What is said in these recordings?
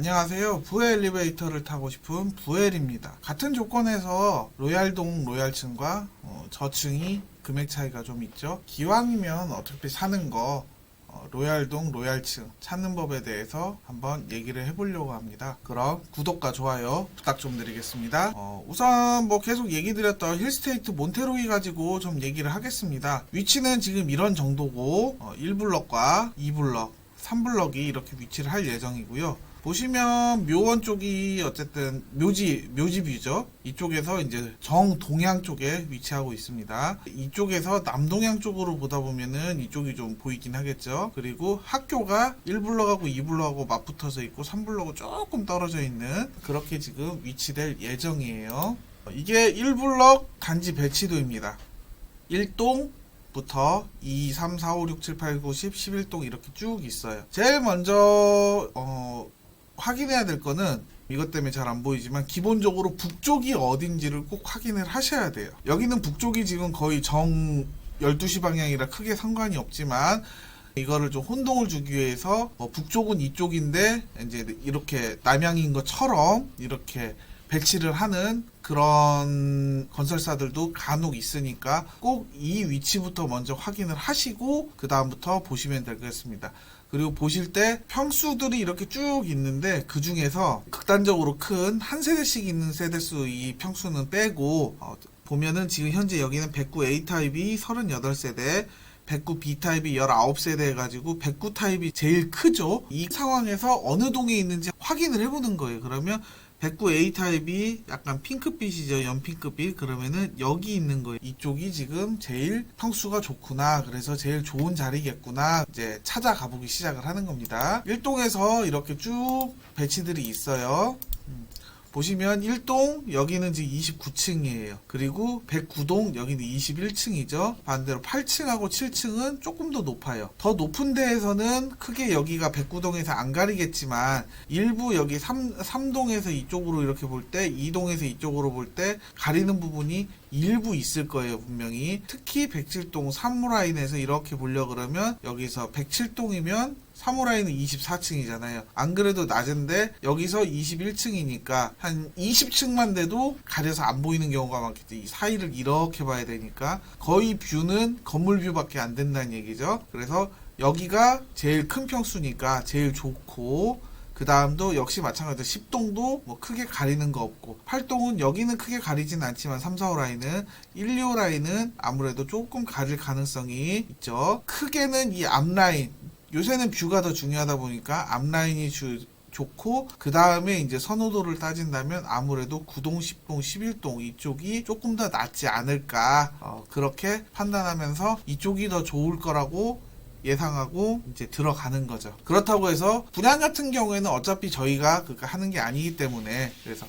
안녕하세요. 부에 엘리베이터를 타고 싶은 부엘입니다. 같은 조건에서 로얄동 로얄층과 저층이 금액 차이가 좀 있죠. 기왕이면 어차피 사는 거 로얄동 로얄층 찾는 법에 대해서 한번 얘기를 해보려고 합니다. 그럼 구독과 좋아요 부탁 좀 드리겠습니다. 우선 계속 얘기 드렸던 힐스테이트 몬테로이 가지고 좀 얘기를 하겠습니다. 위치는 지금 이런 정도고 1블럭과 2블럭 3블럭이 이렇게 위치를 할 예정이고요. 보시면 묘원 쪽이 어쨌든 묘지 뷰죠. 이쪽에서 이제 정동향 쪽에 위치하고 있습니다. 이쪽에서 남동향 쪽으로 보다 보면은 이쪽이 좀 보이긴 하겠죠. 그리고 학교가 1블럭하고 2블럭하고 맞붙어서 있고 3블럭은 조금 떨어져 있는 그렇게 지금 위치될 예정이에요. 이게 1블럭 단지 배치도입니다. 1동 부터 2, 3, 4, 5, 6, 7, 8, 9, 10, 11동 이렇게 쭉 있어요. 제일 먼저 확인해야 될 거는 이것 때문에 잘 안 보이지만 기본적으로 북쪽이 어딘지를 꼭 확인을 하셔야 돼요. 여기는 북쪽이 지금 거의 정 12시 방향이라 크게 상관이 없지만 이거를 좀 혼동을 주기 위해서 북쪽은 이쪽인데 이제 이렇게 남향인 것처럼 이렇게 배치를 하는 그런 건설사들도 간혹 있으니까 꼭 이 위치부터 먼저 확인을 하시고 그 다음부터 보시면 되겠습니다. 그리고 보실 때 평수들이 이렇게 쭉 있는데 그 중에서 극단적으로 큰 한 세대씩 있는 세대수 이 평수는 빼고 보면은 지금 현재 여기는 109 A타입이 38세대 109 B타입이 19세대 해가지고 109 타입이 제일 크죠. 이 상황에서 어느 동에 있는지 확인을 해보는 거예요. 그러면 109 A타입이 약간 핑크빛이죠. 연핑크빛. 그러면은 여기 있는 거예요. 이쪽이 지금 제일 평수가 좋구나. 그래서 제일 좋은 자리겠구나. 이제 찾아가 보기 시작을 하는 겁니다. 1동에서 이렇게 쭉 배치들이 있어요. 보시면 1동 여기는 지금 29층이에요. 그리고 109동 여기는 21층이죠. 반대로 8층하고 7층은 조금 더 높아요. 더 높은 데에서는 크게 여기가 109동에서 안 가리겠지만 일부 여기 3동에서 이쪽으로 이렇게 볼 때 2동에서 이쪽으로 볼 때 가리는 부분이 일부 있을 거예요. 분명히. 특히 107동 사무라인에서 이렇게 보려고 그러면 여기서 107동이면 사무라인은 24층이잖아요. 안 그래도 낮은데 여기서 21층이니까 한 20층만 돼도 가려서 안 보이는 경우가 많겠죠. 이 사이를 이렇게 봐야 되니까 거의 뷰는 건물 뷰밖에 안 된다는 얘기죠. 그래서 여기가 제일 큰 평수니까 제일 좋고 그 다음도 역시 마찬가지로 10동도 크게 가리는 거 없고 8동은 여기는 크게 가리진 않지만 3, 4, 5 라인은 1, 2, 5 라인은 아무래도 조금 가릴 가능성이 있죠. 크게는 이 앞라인 요새는 뷰가 더 중요하다 보니까 앞라인이 좋고 그 다음에 이제 선호도를 따진다면 아무래도 9동, 10동, 11동 이쪽이 조금 더 낫지 않을까 그렇게 판단하면서 이쪽이 더 좋을 거라고 예상하고 이제 들어가는 거죠. 그렇다고 해서 분양 같은 경우에는 어차피 저희가 그거 하는 게 아니기 때문에 그래서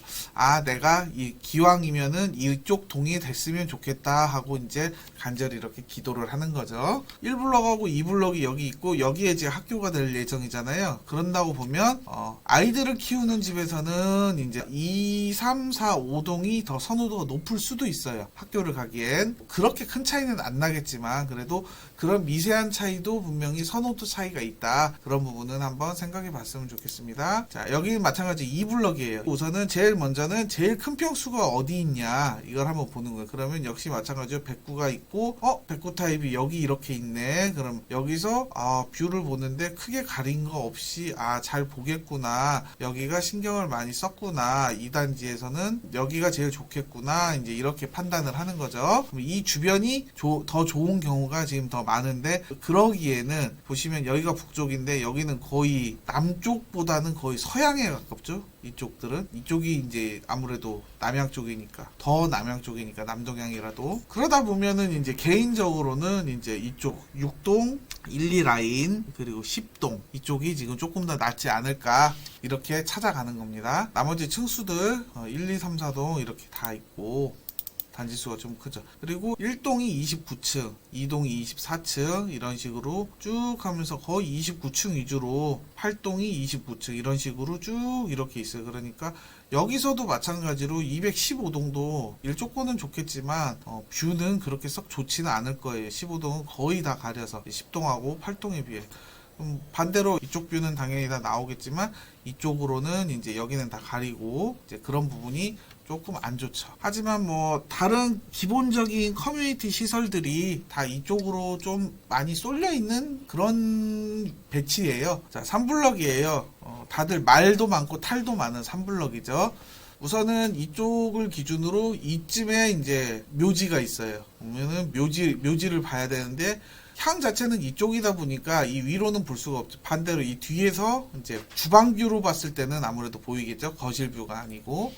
내가 이 기왕이면은 이쪽 동이 됐으면 좋겠다 하고 이제 간절히 이렇게 기도를 하는 거죠. 1블럭하고 2블럭이 여기 있고 여기에 이제 학교가 될 예정이잖아요. 그런다고 보면 아이들을 키우는 집에서는 이제 2, 3, 4, 5동이 더 선호도가 높을 수도 있어요. 학교를 가기엔 그렇게 큰 차이는 안 나겠지만 그래도 그런 미세한 차이도 분명히 선호도 차이가 있다. 그런 부분은 한번 생각해 봤으면 좋겠습니다. 자, 여기는 마찬가지 2블럭이에요. 우선은 제일 먼저는 제일 큰 평수가 어디 있냐 이걸 한번 보는 거예요. 그러면 역시 마찬가지로 109가 있고 109 타입이 여기 이렇게 있네. 그럼 여기서 뷰를 보는데 크게 가린 거 없이 잘 보겠구나. 여기가 신경을 많이 썼구나. 이 단지에서는 여기가 제일 좋겠구나. 이제 이렇게 판단을 하는 거죠. 그럼 이 주변이 더 좋은 경우가 지금 더 많은데 그러기에는 보시면 여기가 북쪽인데 여기는 거의 남쪽보다는 거의 서양에 가깝죠. 이쪽이 이제 아무래도 남양 쪽이니까 더 남양 쪽이니까 남동향이라도 그러다 보면은 이제 개인적으로는 이제 이쪽 6동 1, 2 라인 그리고 10동 이쪽이 지금 조금 더 낫지 않을까 이렇게 찾아가는 겁니다. 나머지 층수들 1, 2, 3, 4동 이렇게 다 있고 단지수가 좀 크죠. 그리고 1동이 29층, 2동이 24층 이런 식으로 쭉 하면서 거의 29층 위주로 8동이 29층 이런 식으로 쭉 이렇게 있어요. 그러니까 여기서도 마찬가지로 215동도 일조권은 좋겠지만 뷰는 그렇게 썩 좋지는 않을 거예요. 15동은 거의 다 가려서 10동하고 8동에 비해 반대로 이쪽 뷰는 당연히 다 나오겠지만 이쪽으로는 이제 여기는 다 가리고 이제 그런 부분이 조금 안 좋죠. 하지만 뭐 다른 기본적인 커뮤니티 시설들이 다 이쪽으로 좀 많이 쏠려 있는 그런 배치예요. 자, 3블럭이에요. 다들 말도 많고 탈도 많은 3블럭이죠. 우선은 이쪽을 기준으로 이쯤에 이제 묘지가 있어요. 보면은 묘지를 봐야 되는데 향 자체는 이쪽이다 보니까 이 위로는 볼 수가 없죠. 반대로 이 뒤에서 이제 주방 뷰로 봤을 때는 아무래도 보이겠죠. 거실 뷰가 아니고.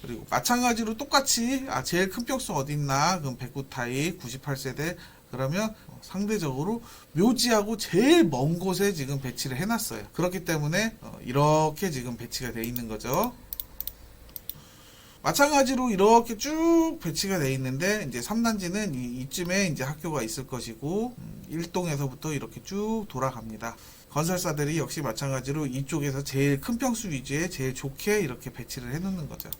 그리고 마찬가지로 똑같이 제일 큰 평수 어딨나? 그럼 109 타입 98세대 그러면 상대적으로 묘지하고 제일 먼 곳에 지금 배치를 해놨어요. 그렇기 때문에 이렇게 지금 배치가 돼 있는 거죠. 마찬가지로 이렇게 쭉 배치가 돼 있는데 이제 3단지는 이쯤에 이제 학교가 있을 것이고 1동에서부터 이렇게 쭉 돌아갑니다. 건설사들이 역시 마찬가지로 이쪽에서 제일 큰 평수 위주에 제일 좋게 이렇게 배치를 해 놓는 거죠.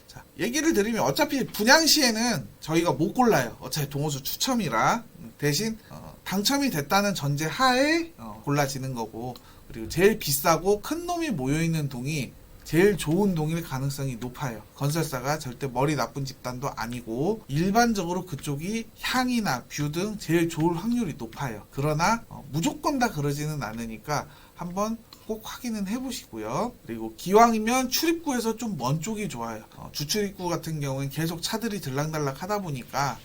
자, 얘기를 드리면 어차피 분양 시에는 저희가 못 골라요. 어차피 동호수 추첨이라 대신 당첨이 됐다는 전제 하에 골라지는 거고, 그리고 제일 비싸고 큰 놈이 모여있는 동이 제일 좋은 동일 가능성이 높아요. 건설사가 절대 머리 나쁜 집단도 아니고 일반적으로 그쪽이 향이나 뷰 등 제일 좋을 확률이 높아요. 그러나 무조건 다 그러지는 않으니까 한번 꼭 확인은 해보시고요. 그리고 기왕이면 출입구에서 좀 먼 쪽이 좋아요. 주출입구 같은 경우는 계속 차들이 들락달락 하다 보니까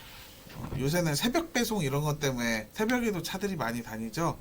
요새는 새벽 배송 이런 것 때문에 새벽에도 차들이 많이 다니죠.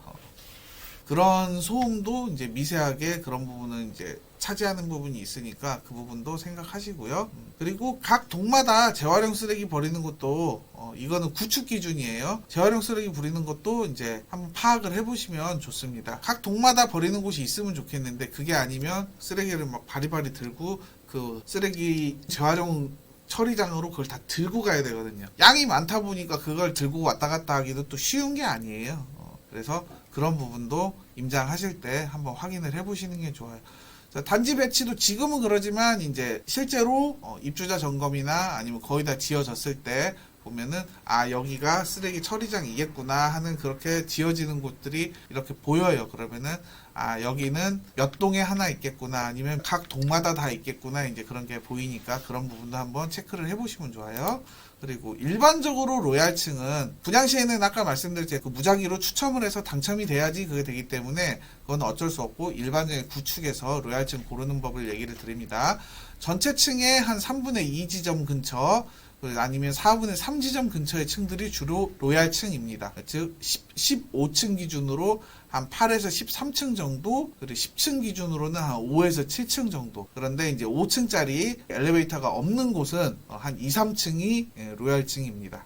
그런 소음도 이제 미세하게 그런 부분은 이제 차지하는 부분이 있으니까 그 부분도 생각하시고요. 그리고 각 동마다 재활용 쓰레기 버리는 것도 이거는 구축 기준이에요. 재활용 쓰레기 버리는 것도 이제 한번 파악을 해보시면 좋습니다. 각 동마다 버리는 곳이 있으면 좋겠는데 그게 아니면 쓰레기를 막 바리바리 들고 그 쓰레기 재활용 처리장으로 그걸 다 들고 가야 되거든요. 양이 많다 보니까 그걸 들고 왔다 갔다 하기도 또 쉬운 게 아니에요. 그래서 그런 부분도 임장하실 때 한번 확인을 해보시는 게 좋아요. 자, 단지 배치도 지금은 그러지만 이제 실제로 입주자 점검이나 아니면 거의 다 지어졌을 때 보면은 여기가 쓰레기 처리장이겠구나 하는 그렇게 지어지는 곳들이 이렇게 보여요. 그러면은 여기는 몇 동에 하나 있겠구나 아니면 각 동마다 다 있겠구나 이제 그런 게 보이니까 그런 부분도 한번 체크를 해보시면 좋아요. 그리고 일반적으로 로얄층은 분양 시에는 아까 말씀드렸듯이 그 무작위로 추첨을 해서 당첨이 돼야지 그게 되기 때문에 그건 어쩔 수 없고 일반적인 구축에서 로얄층 고르는 법을 얘기를 드립니다. 전체 층의 한 3분의 2 지점 근처 아니면 4분의 3 지점 근처의 층들이 주로 로얄층입니다. 즉 15층 기준으로 한 8에서 13층 정도, 그리고 10층 기준으로는 한 5에서 7층 정도. 그런데 이제 5층짜리 엘리베이터가 없는 곳은 한 2, 3층이 로얄층입니다.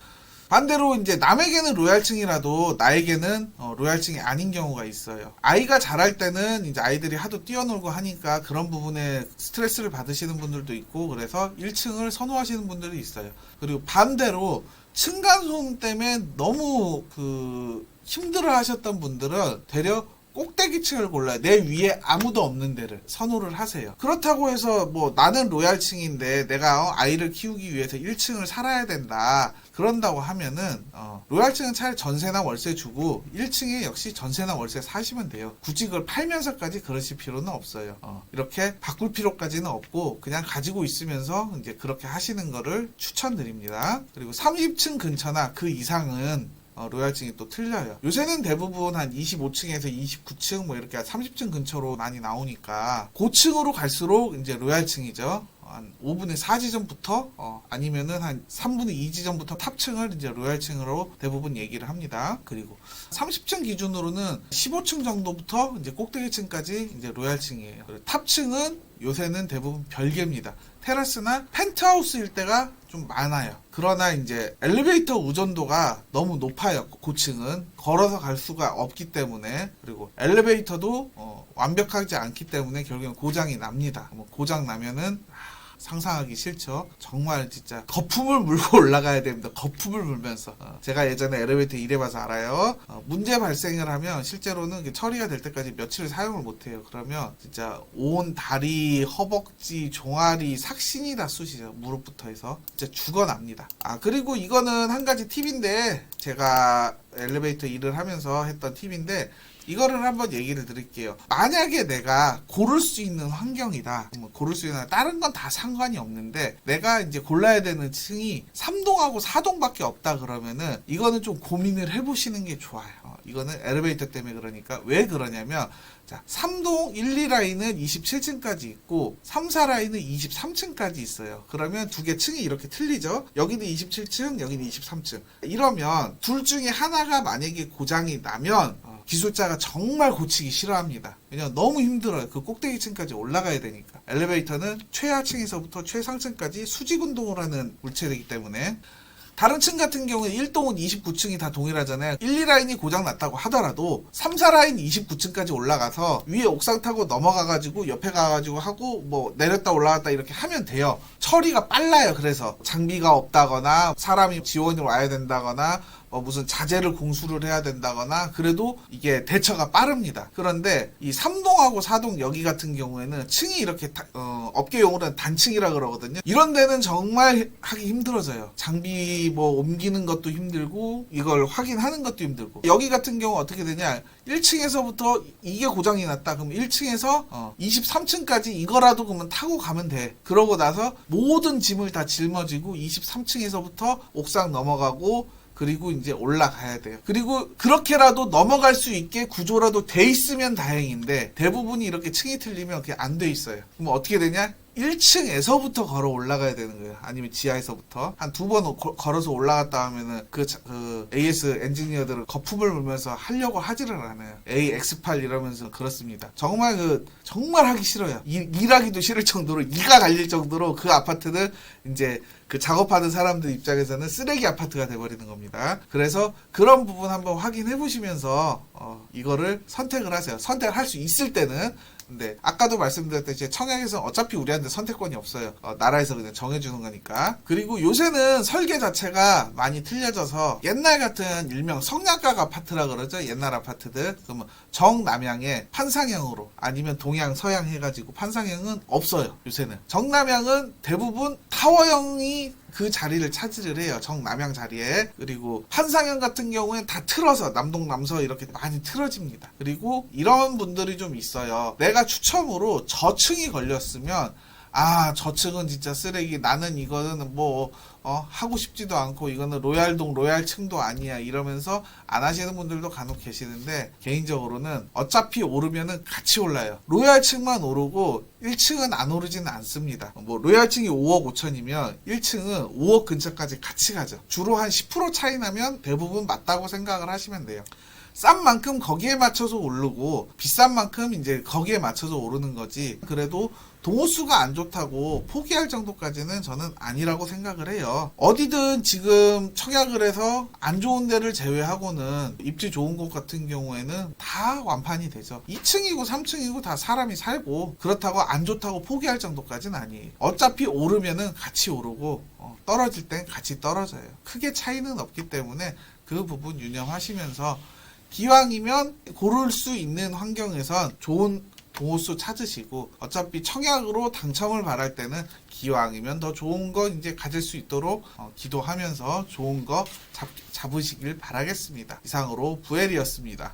반대로 이제 남에게는 로얄층이라도 나에게는 로얄층이 아닌 경우가 있어요. 아이가 자랄 때는 이제 아이들이 하도 뛰어놀고 하니까 그런 부분에 스트레스를 받으시는 분들도 있고 그래서 1층을 선호하시는 분들이 있어요. 그리고 반대로 층간소음 때문에 너무 힘들어 하셨던 분들은 되려 꼭대기층을 골라요. 내 위에 아무도 없는 데를 선호를 하세요. 그렇다고 해서 뭐 나는 로얄층인데 내가 아이를 키우기 위해서 1층을 살아야 된다. 그런다고 하면은 로얄층은 차라리 전세나 월세 주고 1층에 역시 전세나 월세 사시면 돼요. 굳이 그걸 팔면서까지 그러실 필요는 없어요. 이렇게 바꿀 필요까지는 없고 그냥 가지고 있으면서 이제 그렇게 하시는 거를 추천드립니다. 그리고 30층 근처나 그 이상은 로얄층이 또 틀려요. 요새는 대부분 한 25층에서 29층 뭐 이렇게 30층 근처로 많이 나오니까 고층으로 갈수록 이제 로얄층이죠. 한 5분의 4 지점부터 아니면은 한 3분의 2 지점부터 탑층을 이제 로얄층으로 대부분 얘기를 합니다. 그리고 30층 기준으로는 15층 정도부터 이제 꼭대기층까지 이제 로얄층이에요. 그리고 탑층은 요새는 대부분 별개입니다. 테라스나 펜트하우스일 때가 좀 많아요. 그러나 이제 엘리베이터 의존도가 너무 높아요. 고층은 걸어서 갈 수가 없기 때문에, 그리고 엘리베이터도 완벽하지 않기 때문에 결국엔 고장이 납니다. 고장 나면은 상상하기 싫죠. 정말 진짜 거품을 물고 올라가야 됩니다. 거품을 물면서. 제가 예전에 엘리베이터 일해봐서 알아요. 문제 발생을 하면 실제로는 처리가 될 때까지 며칠을 사용을 못해요. 그러면 진짜 온 다리, 허벅지, 종아리, 삭신이 다 쑤시죠. 무릎부터 해서. 진짜 죽어납니다. 그리고 이거는 한 가지 팁인데 제가 엘리베이터 일을 하면서 했던 팁인데 이거를 한번 얘기를 드릴게요. 만약에 내가 고를 수 있는 환경이다. 고를 수 있는 다른 건 다 상관이 없는데 내가 이제 골라야 되는 층이 3동하고 4동밖에 없다 그러면은 이거는 좀 고민을 해보시는 게 좋아요. 이거는 엘리베이터 때문에 그러니까 왜 그러냐면 자, 3동 1, 2라인은 27층까지 있고 3, 4라인은 23층까지 있어요. 그러면 두 개 층이 이렇게 틀리죠. 여기는 27층, 여기는 23층. 이러면 둘 중에 하나가 만약에 고장이 나면 기술자가 정말 고치기 싫어합니다. 왜냐면 너무 힘들어요. 그 꼭대기층까지 올라가야 되니까. 엘리베이터는 최하층에서부터 최상층까지 수직운동을 하는 물체이기 때문에 다른 층 같은 경우는 1동은 29층이 다 동일하잖아요. 1, 2라인이 고장났다고 하더라도 3, 4라인 29층까지 올라가서 위에 옥상 타고 넘어가가지고 옆에 가가지고 하고 뭐 내렸다 올라갔다 이렇게 하면 돼요. 처리가 빨라요. 그래서 장비가 없다거나 사람이 지원이 와야 된다거나 무슨 자재를 공수를 해야 된다거나 그래도 이게 대처가 빠릅니다. 그런데 이 3동하고 4동 여기 같은 경우에는 층이 이렇게 업계 용어로는 단층이라 그러거든요. 이런 데는 정말 하기 힘들어져요. 장비 뭐 옮기는 것도 힘들고 이걸 확인하는 것도 힘들고 여기 같은 경우 어떻게 되냐 1층에서부터 이게 고장이 났다. 그럼 1층에서 23층까지 이거라도 그러면 타고 가면 돼. 그러고 나서 모든 짐을 다 짊어지고 23층에서부터 옥상 넘어가고 그리고 이제 올라가야 돼요. 그리고 그렇게라도 넘어갈 수 있게 구조라도 돼 있으면 다행인데 대부분이 이렇게 층이 틀리면 그게 안 돼 있어요. 그럼 어떻게 되냐? 1층에서부터 걸어 올라가야 되는 거예요. 아니면 지하에서부터 한 두 번 걸어서 올라갔다 하면은 그 AS 엔지니어들은 거품을 물면서 하려고 하지를 않아요. AX8 이러면서 그렇습니다. 정말 하기 싫어요. 일하기도 싫을 정도로 이가 갈릴 정도로 그 아파트는 이제 그 작업하는 사람들 입장에서는 쓰레기 아파트가 돼버리는 겁니다. 그래서 그런 부분 한번 확인해 보시면서 이거를 선택을 하세요. 선택을 할 수 있을 때는. 근데 아까도 말씀드렸듯이 청약에서는 어차피 우리한테 선택권이 없어요. 나라에서 그냥 정해주는 거니까. 그리고 요새는 설계 자체가 많이 틀려져서 옛날 같은 일명 성냥각 아파트라 그러죠. 옛날 아파트들. 그러면 정남향에 판상형으로 아니면 동양 서양 해가지고 판상형은 없어요. 요새는. 정남향은 대부분 타워형이 그 자리를 차지를 해요. 정남향 자리에. 그리고 판상형 같은 경우는 다 틀어서 남동 남서 이렇게 많이 틀어집니다. 그리고 이런 분들이 좀 있어요. 내가 추첨으로 저층이 걸렸으면 저층은 진짜 쓰레기. 나는 이거는 하고 싶지도 않고 이거는 로얄동 로얄층도 아니야 이러면서 안 하시는 분들도 간혹 계시는데 개인적으로는 어차피 오르면은 같이 올라요. 로얄층만 오르고 1층은 안 오르지는 않습니다. 로얄층이 5억 5천이면 1층은 5억 근처까지 같이 가죠. 주로 한 10% 차이 나면 대부분 맞다고 생각을 하시면 돼요. 싼 만큼 거기에 맞춰서 오르고 비싼 만큼 이제 거기에 맞춰서 오르는 거지. 그래도 동호수가 안 좋다고 포기할 정도까지는 저는 아니라고 생각을 해요. 어디든 지금 청약을 해서 안 좋은 데를 제외하고는 입지 좋은 곳 같은 경우에는 다 완판이 되죠. 2층이고 3층이고 다 사람이 살고 그렇다고 안 좋다고 포기할 정도까지는 아니에요. 어차피 오르면은 같이 오르고 떨어질 땐 같이 떨어져요. 크게 차이는 없기 때문에 그 부분 유념하시면서 기왕이면 고를 수 있는 환경에선 좋은 동호수 찾으시고 어차피 청약으로 당첨을 바랄 때는 기왕이면 더 좋은 거 이제 가질 수 있도록 기도하면서 좋은 거 잡으시길 바라겠습니다. 이상으로 부엘이었습니다.